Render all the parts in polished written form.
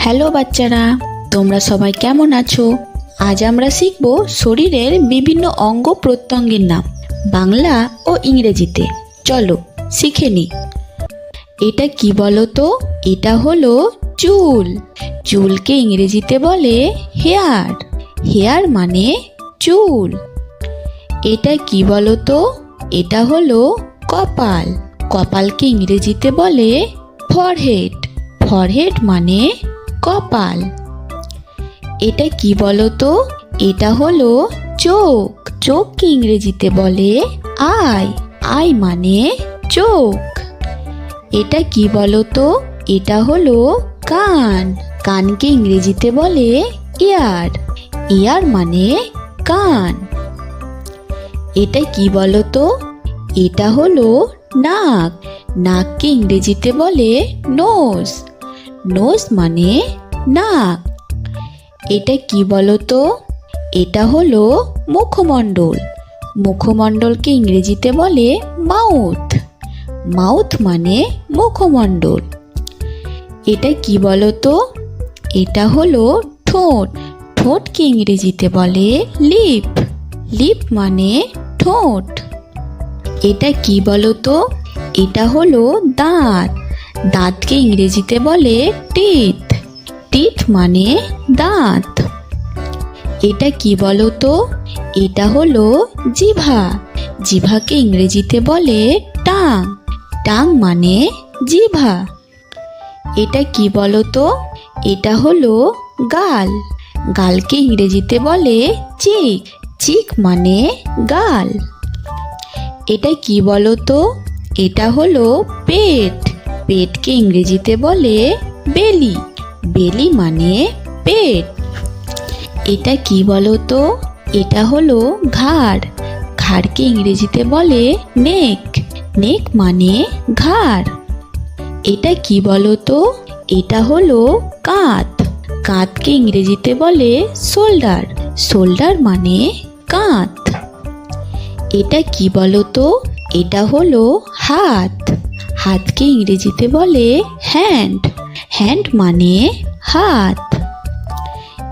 Hello বাচ্চারা, তোমরা সবাই কেমন আছো? আজ আমরা শিখব শরীরের বিভিন্ন অঙ্গ প্রত্যঙ্গের নাম বাংলা ও ইংরেজিতে। চলো শিখে নি। এটা কি বলো তো? এটা হলো চুল। চুলকে ইংরেজিতে বলে হেয়ার। হেয়ার মানে চুল। এটা কি বলো তো? এটা হলো কপাল। কপালকে ইংরেজিতে বলে ফরহেড। ফরহেড মানে কপাল। এটা কি বলো তো? এটা হলো চোখ। চোখকে ইংরেজিতে বলে আই। আই মানে চোখ। এটা কি বলো তো? এটা হলো কান। কানকে ইংরেজিতে বলে ইয়ার। ইয়ার মানে কান। এটা কি বলো তো? এটা হলো নাক। নাককে ইংরেজিতে বলে নোজ। নোজ মানে নাক। এটা কি বলো তো? এটা হলো মুখমণ্ডল। মুখমণ্ডলকে ইংরেজিতে বলে মাউথ। মাউথ মানে মুখমণ্ডল। এটা কি বলো তো? এটা হলো ঠোঁট। ঠোঁটকে ইংরেজিতে বলে লিপ। লিপ মানে ঠোঁট। এটা কি বলো তো? এটা হলো দাঁত। দাঁতকে ইংরেজিতে বলে টিথ। টিথ মানে দাঁত। এটা কি বলো তো? এটা হলো জিভা। জিভাকে ইংরেজিতে বলে টাং। টাং মানে জিভা। এটা কি বলো তো? এটা হলো গাল। গালকে ইংরেজিতে বলে চিক। চিক মানে গাল। এটা কি বলো তো? এটা হলো পেট। পেটকে ইংরেজিতে বলে বেলি। বেলি মানে পেট। এটা কি বলো তো? এটা হলো ঘাড়। ঘাড়কে ইংরেজিতে বলে নেক। নেক মানে ঘাড়। এটা কি বলো তো? এটা হলো কাঁধ। কাঁধকে ইংরেজিতে বলে শোল্ডার। শোল্ডার মানে কাঁধ। এটা কি বলো তো? এটা হলো হাত। হাতকে ইংরেজিতে বলে হ্যান্ড। হ্যান্ড মানে হাত।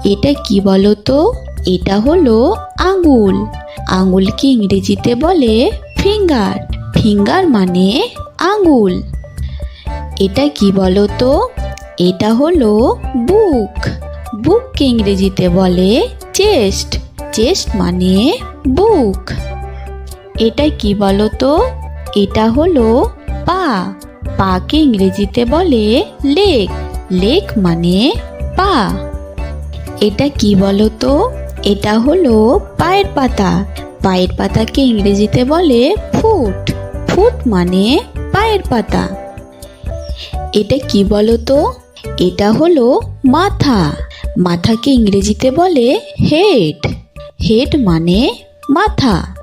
এটা কি বলো তো? এটা হলো আঙুল। আঙুলকে ইংরেজিতে বলে ফিঙ্গার। ফিঙ্গার মানে আঙুল। এটা কি বলো তো? এটা হলো বুক। বুককে ইংরেজিতে বলে চেস্ট। চেস্ট মানে বুক। এটা কি বলো তো? এটা হলো পা। পাকে ইংরেজিতে বলে লেগ। লেগ মানে পা। এটা কি বলো তো? এটা হলো পায়ের পাতা। পায়ের পাতাকে ইংরেজিতে বলে ফুট। ফুট মানে পায়ের পাতা। এটা কি বলো তো? এটা হলো মাথা। মাথাকে ইংরেজিতে বলে হেড। হেড মানে মাথা।